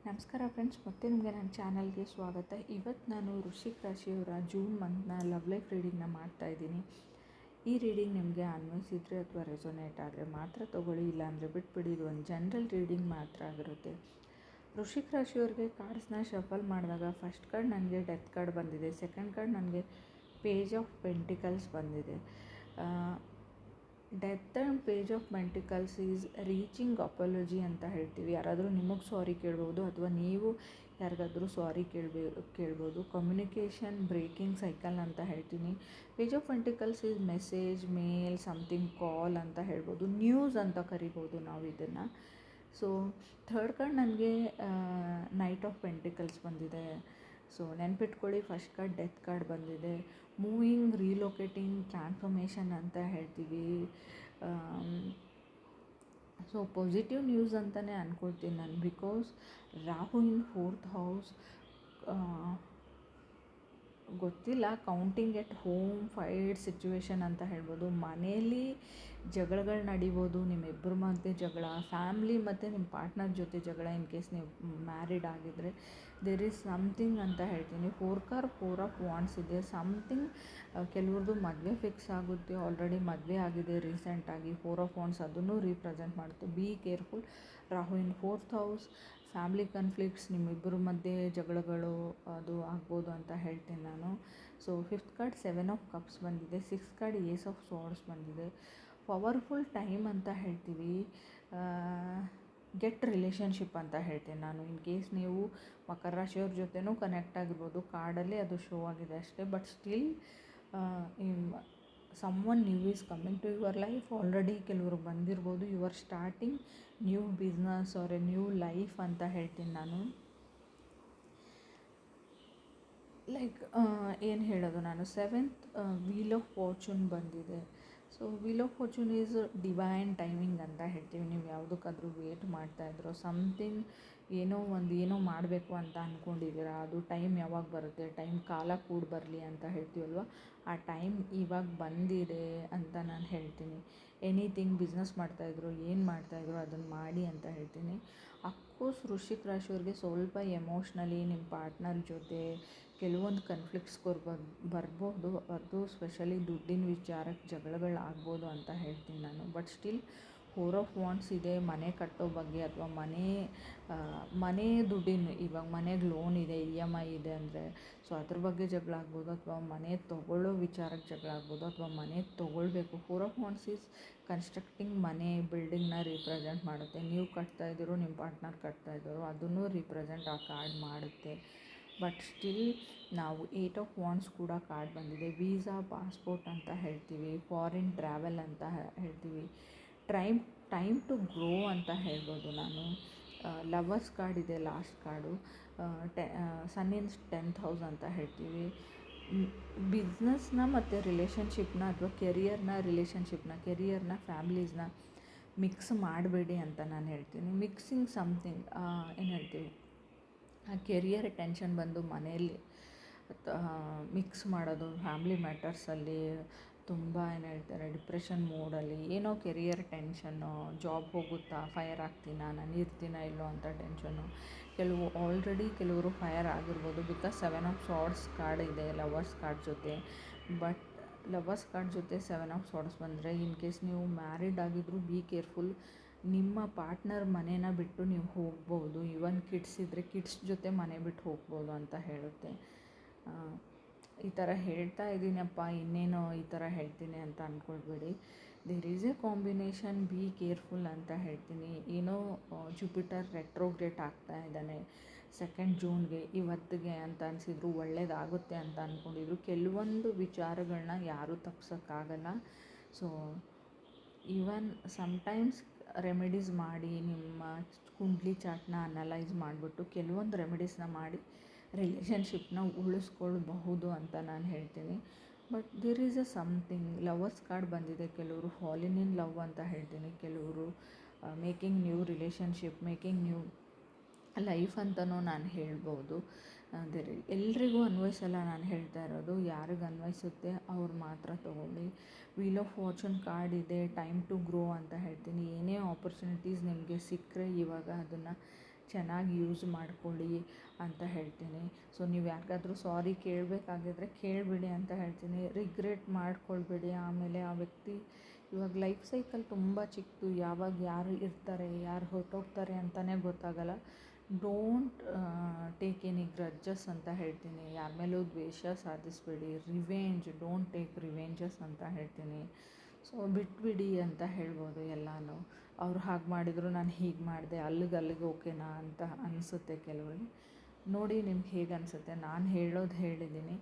ನಮಸ್ಕಾರ ಫ್ರೆಂಡ್ಸ್, ಮತ್ತೆ ನಿಮಗೆ ನನ್ನ ಚಾನಲ್ಗೆ ಸ್ವಾಗತ. ಇವತ್ತು ನಾನು ವೃಶ್ಚಿಕ ರಾಶಿಯವರ ಜೂನ್ ಮಂತ್ನ ಲವ್ ಲೈಫ್ ರೀಡಿಂಗ್ನ ಮಾಡ್ತಾಯಿದ್ದೀನಿ. ಈ ರೀಡಿಂಗ್ ನಿಮಗೆ ಅನ್ವಯಿಸಿದರೆ ಅಥವಾ ರೆಸೊನೇಟ್ ಆದರೆ ಮಾತ್ರ ತೊಗೊಳ್ಳಿ, ಇಲ್ಲಾಂದರೆ ಬಿಟ್ಬಿಡಿ. ಇದು ಒಂದು ಜನರಲ್ ರೀಡಿಂಗ್ ಮಾತ್ರ ಆಗಿರುತ್ತೆ. ವೃಶ್ಚಿಕ ರಾಶಿಯವ್ರಿಗೆ ಕಾರ್ಡ್ಸ್ನ ಶಫಲ್ ಮಾಡಿದಾಗ ಫಸ್ಟ್ ಕಾರ್ಡ್ ನನಗೆ ಡೆತ್ ಕಾರ್ಡ್ ಬಂದಿದೆ, ಸೆಕೆಂಡ್ ಕಾರ್ಡ್ ನನಗೆ ಪೇಜ್ ಆಫ್ ಪೆಂಟಿಕಲ್ಸ್ ಬಂದಿದೆ. Death and page of pentacles is reaching apology ಅಂತ ಹೇಳ್ತೀವಿ. ಯಾರಾದರೂ ನಿಮಗೆ ಸಾರಿ ಕೇಳ್ಬೋದು ಅಥವಾ ನೀವು ಯಾರಿಗಾದರೂ ಸಾರಿ ಕೇಳ್ಬೋದು. ಕಮ್ಯುನಿಕೇಷನ್ ಬ್ರೇಕಿಂಗ್ ಸೈಕಲ್ ಅಂತ ಹೇಳ್ತೀನಿ. Page of pentacles is message, mail, something, call ಅಂತ ಹೇಳ್ಬೋದು, ನ್ಯೂಸ್ ಅಂತ ಕರಿಬೋದು ನಾವು ಇದನ್ನು. ಸೊ ಥರ್ಡ್ ಕಾರ್ಡ್ ನನಗೆ ನೈಟ್ ಆಫ್ ಪೆಂಟಿಕಲ್ಸ್ ಬಂದಿದೆ. ಸೊ ನೆನ್ಪಿಟ್ಕೊಳ್ಳಿ, ಫಸ್ಟ್ ಕಾರ್ಡ್ ಡೆತ್ ಕಾರ್ಡ್ ಬಂದಿದೆ. ಮೂವಿಂಗ್, ರೀಲೊಕೇಟಿಂಗ್, ಟ್ರಾನ್ಸ್ಫಾರ್ಮೇಷನ್ ಅಂತ ಹೇಳ್ತೀವಿ. ಸೊ ಪಾಸಿಟಿವ್ ನ್ಯೂಸ್ ಅಂತಲೇ ಅಂದ್ಕೊಳ್ತೀನಿ ನಾನು. Because Rahu in 4th house, ಗೊತ್ತಿಲ್ಲ, counting at home, fight situation ಅಂತ ಹೇಳ್ಬೋದು. ಮನೆಯಲ್ಲಿ ಜಗಳಗಳು ನಡಿಬೋದು, ನಿಮ್ಮಿಬ್ಬರ ಮಧ್ಯೆ ಜಗಳ, ಫ್ಯಾಮ್ಲಿ ಮತ್ತು ನಿಮ್ಮ ಪಾರ್ಟ್ನರ್ ಜೊತೆ ಜಗಳ. ಇನ್ ಕೇಸ್ ನೀವು ಮ್ಯಾರಿಡ್ ಆಗಿದ್ದರೆ ದೇರ್ ಈಸ್ ಸಮಥಿಂಗ್ ಅಂತ ಹೇಳ್ತೀನಿ. 4 ಆಫ್ ವಾಂಡ್ಸ್ ಇದೆ. ಸಮಥಿಂಗ್, ಕೆಲವ್ರದ್ದು ಮದುವೆ ಫಿಕ್ಸ್ ಆಗುತ್ತೆ, ಆಲ್ರೆಡಿ ಮದುವೆ ಆಗಿದೆ ರೀಸೆಂಟಾಗಿ. 4 ಆಫ್ ವಾಂಡ್ಸ್ ಅದನ್ನು ರೀಪ್ರೆಸೆಂಟ್ ಮಾಡುತ್ತೆ. Be careful. Rahu in 4th house, family conflicts, ನಿಮ್ಮಿಬ್ಬರ ಮಧ್ಯೆ ಜಗಳಗಳು ಅದು ಆಗ್ಬೋದು ಅಂತ ಹೇಳ್ತೀನಿ ನಾನು. So 5th card 7 of cups ಬಂದಿದೆ. 6th ಕಾರ್ಡ್ ಏಸ್ ಆಫ್ ಸಾರ್ಡ್ಸ್ ಬಂದಿದೆ. ಪವರ್ಫುಲ್ ಟೈಮ್ ಅಂತ ಹೇಳ್ತೀವಿ. ಗೆಟ್ ರಿಲೇಷನ್ಶಿಪ್ ಅಂತ ಹೇಳ್ತೀನಿ ನಾನು. ಇನ್ ಕೇಸ್ ನೀವು ಮಕರ ರಾಶಿಯವ್ರ ಜೊತೆನೂ ಕನೆಕ್ಟ್ ಆಗಿರ್ಬೋದು, ಕಾರ್ಡಲ್ಲಿ ಅದು ಶೋ ಆಗಿದೆ ಅಷ್ಟೇ. But still someone new is coming to your life. Already ಕೆಲವರು ಬಂದಿರ್ಬೋದು. You are starting new business or a new life ಅಂತ ಹೇಳ್ತೀನಿ ನಾನು. ಲೈಕ್ ಏನು ಹೇಳೋದು ನಾನು, 7th ವೀಲ್ ಆಫ್ ಫಾರ್ಚೂನ್ ಬಂದಿದೆ. So wheel of fortune is divine timing ಅಂತ ಹೇಳ್ತೀವಿ. ನೀವು ಯಾವುದಕ್ಕಾದ್ರೂ ವೇಟ್ ಮಾಡ್ತಾಯಿದ್ರೋ, ಸಮಥಿಂಗ್ ಏನೋ ಮಾಡಬೇಕು ಅಂತ ಅಂದ್ಕೊಂಡಿದ್ದೀರಾ, ಅದು ಟೈಮ್ ಯಾವಾಗ ಬರುತ್ತೆ, ಟೈಮ್ ಕಾಲ ಕೂಡ ಬರಲಿ ಅಂತ ಹೇಳ್ತೀವಲ್ವ, ಆ ಟೈಮ್ ಇವಾಗ ಬಂದಿದೆ ಅಂತ ನಾನು ಹೇಳ್ತೀನಿ. ಎನಿಥಿಂಗ್, ಬಿಸ್ನೆಸ್ ಮಾಡ್ತಾಯಿದ್ರು, ಏನು ಮಾಡ್ತಾಯಿದ್ರು ಅದನ್ನು ಮಾಡಿ ಅಂತ ಹೇಳ್ತೀನಿ. ಅಫ್ಕೋರ್ಸ್ ವೃಶ್ಚಿಕ ರಾಶಿಯವ್ರಿಗೆ ಸ್ವಲ್ಪ ಎಮೋಷ್ನಲಿ ನಿಮ್ಮ ಪಾರ್ಟ್ನರ್ ಜೊತೆ ಕೆಲವೊಂದು ಕನ್ಫ್ಲಿಕ್ಟ್ಸ್ಗಳು ಬರ್ಬೋದು. ಅದು ಸ್ಪೆಷಲಿ ದುಡ್ಡಿನ ವಿಚಾರಕ್ಕೆ ಜಗಳಗಳಾಗ್ಬೋದು ಅಂತ ಹೇಳ್ತೀನಿ ನಾನು. ಬಟ್ ಸ್ಟಿಲ್ 4 ಆಫ್ ವಾಂಡ್ಸ್ ಇದೆ. ಮನೆ ಕಟ್ಟೋ ಬಗ್ಗೆ ಅಥವಾ ಮನೆ ದುಡ್ಡಿನ, ಇವಾಗ ಮನೆಗೆ ಲೋನ್ ಇದೆ, EMI ಇದೆ ಅಂದರೆ, ಸೊ ಅದ್ರ ಬಗ್ಗೆ ಜಗಳ ಆಗ್ಬೋದು, ಅಥವಾ ಮನೆ ತೊಗೊಳ್ಳೋ ವಿಚಾರಕ್ಕೆ ಜಗಳ ಆಗ್ಬೋದು, ಅಥವಾ ಮನೆ ತೊಗೊಳ್ಬೇಕು. 4 ಆಫ್ ವಾಂಡ್ಸ್ ಈಸ್ ಕನ್ಸ್ಟ್ರಕ್ಟಿಂಗ್ ಮನೆ, ಬಿಲ್ಡಿಂಗ್ನ ರೀಪ್ರೆಸೆಂಟ್ ಮಾಡುತ್ತೆ. ನೀವು ಕಟ್ತಾ ಇದ್ದೀರೋ, ನಿಮ್ಮ ಪಾರ್ಟ್ನರ್ ಕಟ್ತಾ ಇದ್ದಾರೋ, ಅದನ್ನು ರೀಪ್ರೆಸೆಂಟ್ ಆ ಕಾರ್ಡ್ ಮಾಡುತ್ತೆ. ಬಟ್ ಸ್ಟಿಲ್ ನಾವು 8 ಆಫ್ ವಾಂಡ್ಸ್ ಕೂಡ ಕಾರ್ಡ್ ಬಂದಿದೆ. ವೀಸಾ, ಪಾಸ್ಪೋರ್ಟ್ ಅಂತ ಹೇಳ್ತೀವಿ, ಫಾರಿನ್ ಟ್ರಾವೆಲ್ ಅಂತ ಹೇಳ್ತೀವಿ, ಟೈಮ್ ಟು ಗ್ರೋ ಅಂತ ಹೇಳ್ಬೋದು ನಾನು. ಲವರ್ಸ್ ಕಾರ್ಡ್ ಇದೆ, ಲಾಸ್ಟ್ ಕಾರ್ಡು. ಸನ್ ಇನ್ 10th ಹೌಸ್ ಅಂತ ಹೇಳ್ತೀವಿ. ಬಿಸ್ನೆಸ್ನ ಮತ್ತು ರಿಲೇಷನ್ಶಿಪ್ನ ಅಥವಾ ಕೆರಿಯರ್ನ ಫ್ಯಾಮ್ಲೀಸ್ನ ಮಿಕ್ಸ್ ಮಾಡಬೇಡಿ ಅಂತ ನಾನು ಹೇಳ್ತೀನಿ. ಮಿಕ್ಸಿಂಗ್ ಸಮಥಿಂಗ್, ಏನು ಹೇಳ್ತೀವಿ, ಆ ಕೆರಿಯರ್ ಟೆನ್ಷನ್ ಬಂದು ಮನೆಯಲ್ಲಿ ಮಿಕ್ಸ್ ಮಾಡೋದು, ಫ್ಯಾಮ್ಲಿ ಮ್ಯಾಟರ್ಸಲ್ಲಿ ತುಂಬ ಏನು ಹೇಳ್ತಾರೆ, ಡಿಪ್ರೆಷನ್ ಮೋಡಲ್ಲಿ, ಏನೋ ಕೆರಿಯರ್ ಟೆನ್ಷನ್ನು, ಜಾಬ್ ಹೋಗುತ್ತಾ, ಫೈರ್ ಆಗ್ತೀನಾ, ನಾನು ಇರ್ತೀನಾ ಇಲ್ಲೋ ಅಂತ ಟೆನ್ಷನ್ನು. ಕೆಲವರು ಫೈರ್ ಆಗಿರ್ಬೋದು. ಬಿಕಾಸ್ 7 ಆಫ್ ಸಾರ್ಡ್ಸ್ ಕಾರ್ಡ್ ಇದೆ ಲವರ್ಸ್ ಕಾರ್ಡ್ ಜೊತೆ. ಬಟ್ ಲವರ್ಸ್ ಕಾರ್ಡ್ ಜೊತೆ 7 ಆಫ್ ಸಾರ್ಡ್ಸ್ ಬಂದರೆ, ಇನ್ ಕೇಸ್ ನೀವು ಮ್ಯಾರಿಡ್ ಆಗಿದ್ದರೂ ಬಿ ಕೇರ್ಫುಲ್. ನಿಮ್ಮ ಪಾರ್ಟ್ನರ್ ಮನೇನ ಬಿಟ್ಟು ನೀವು ಹೋಗ್ಬೋದು. ಈವನ್ ಕಿಡ್ಸ್ ಇದ್ದರೆ ಕಿಡ್ಸ್ ಜೊತೆ ಮನೆ ಬಿಟ್ಟು ಹೋಗ್ಬೋದು ಅಂತ ಹೇಳುತ್ತೆ. ಈ ಥರ ಹೇಳ್ತಾ ಇದ್ದೀನಪ್ಪ, ಇನ್ನೇನೋ ಈ ಥರ ಹೇಳ್ತೀನಿ ಅಂತ ಅಂದ್ಕೊಳ್ಬೇಡಿ. There is a combination, be careful ಅಂತ ಹೇಳ್ತೀನಿ. ಏನೋ ಜುಪಿಟರ್ ರೆಟ್ರೋಗ್ರೇಟ್ ಆಗ್ತಾ ಇದ್ದಾನೆ 2nd ಜೂನ್ಗೆ, ಇವತ್ತಿಗೆ ಅಂತ ಅನಿಸಿದ್ರು, ಒಳ್ಳೆಯದಾಗುತ್ತೆ ಅಂತ ಅಂದ್ಕೊಂಡಿದ್ರು. ಕೆಲವೊಂದು ವಿಚಾರಗಳನ್ನ ಯಾರೂ ತಪ್ಸೋಕ್ಕಾಗಲ್ಲ. ಸೊ ಈವನ್ ಸಮ್ಟೈಮ್ಸ್ ರೆಮಿಡೀಸ್ ಮಾಡಿ, ನಿಮ್ಮ ಕುಂಡ್ಲಿ ಚಾರ್ಟ್ನ ಅನಲೈಸ್ ಮಾಡಿಬಿಟ್ಟು ಕೆಲವೊಂದು ರೆಮಿಡೀಸ್ನ ಮಾಡಿ ರಿಲೇಷನ್ಶಿಪ್ನ ಉಳಿಸ್ಕೊಳ್ಬಹುದು ಅಂತ ನಾನು ಹೇಳ್ತೀನಿ. But there is a something, lovers card ಬಂದಿದೆ. ಕೆಲವರು ಫಾಲಿನ್ ಇನ್ ಲವ್ ಅಂತ ಹೇಳ್ತೀನಿ, ಕೆಲವರು making new relationship, making new life ಅಂತಲೂ ನಾನು ಹೇಳ್ಬೋದು. ಎಲ್ರಿಗೂ ಅನ್ವಯಿಸಲ್ಲ ನಾನು ಹೇಳ್ತಾ ಇರೋದು, ಯಾರಿಗೆ ಅನ್ವಯಿಸುತ್ತೆ ಅವ್ರು ಮಾತ್ರ ತೊಗೊಳ್ಳಿ. ವೀಲ್ ಆಫ್ ಫಾರ್ಚೂನ್ ಕಾರ್ಡ್ ಇದೆ, ಟೈಮ್ ಟು ಗ್ರೋ ಅಂತ ಹೇಳ್ತೀನಿ. ಏನೇ ಆಪರ್ಚುನಿಟೀಸ್ ನಿಮಗೆ ಸಿಕ್ಕರೆ ಇವಾಗ ಅದನ್ನು ಚೆನ್ನಾಗಿ ಯೂಸ್ ಮಾಡ್ಕೊಳ್ಳಿ ಅಂತ ಹೇಳ್ತೀನಿ. ಸೊ ನೀವು ಯಾರಿಗಾದ್ರೂ ಸಾರಿ ಕೇಳಬೇಕಾಗಿದ್ರೆ ಕೇಳಿಬಿಡಿ ಅಂತ ಹೇಳ್ತೀನಿ. ರಿಗ್ರೆಟ್ ಮಾಡ್ಕೊಳ್ಬೇಡಿ. ಆಮೇಲೆ ಆ ವ್ಯಕ್ತಿ ಇವಾಗ ಲೈಫ್ ಸೈಕಲ್ ತುಂಬ ಚಿಕ್ಕದು, ಯಾವಾಗ ಯಾರು ಇರ್ತಾರೆ ಯಾರು ಹೊರಟೋಗ್ತಾರೆ ಅಂತಲೇ ಗೊತ್ತಾಗಲ್ಲ. ಡೋಂಟ್ ಟೇಕ್ ಎನಿ ಗ್ರಜ್ಜಸ್ ಅಂತ ಹೇಳ್ತೀನಿ. ಯಾರ ಮೇಲೂ ದ್ವೇಷ ಸಾಧಿಸಬೇಡಿ. ಡೋಂಟ್ ಟೇಕ್ ರಿವೆಂಜಸ್ ಅಂತ ಹೇಳ್ತೀನಿ. ಸೊ ಬಿಟ್ಬಿಡಿ ಅಂತ ಹೇಳ್ಬೋದು ಎಲ್ಲನೂ. ಅವ್ರು ಹಾಗೆ ಮಾಡಿದರು, ನಾನು ಹೀಗೆ ಮಾಡಿದೆ, ಅಲ್ಲಿಗೆ ಓಕೆನಾ ಅಂತ ಅನಿಸುತ್ತೆ ಕೆಲವರಿಗೆ. ನೋಡಿ ನಿಮ್ಗೆ ಹೇಗೆ ಅನಿಸುತ್ತೆ. ನಾನು ಹೇಳಿದ್ದೀನಿ.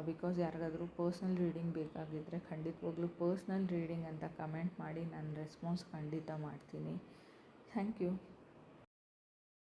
ಬಿಕಾಸ್ ಯಾರಿಗಾದ್ರೂ ಪರ್ಸ್ನಲ್ ರೀಡಿಂಗ್ ಬೇಕಾಗಿದ್ದರೆ ಖಂಡಿತವಾಗ್ಲೂ ಪರ್ಸ್ನಲ್ ರೀಡಿಂಗ್ ಅಂತ ಕಮೆಂಟ್ ಮಾಡಿ, ನಾನು ರೆಸ್ಪಾನ್ಸ್ ಖಂಡಿತ ಮಾಡ್ತೀನಿ. Thank you.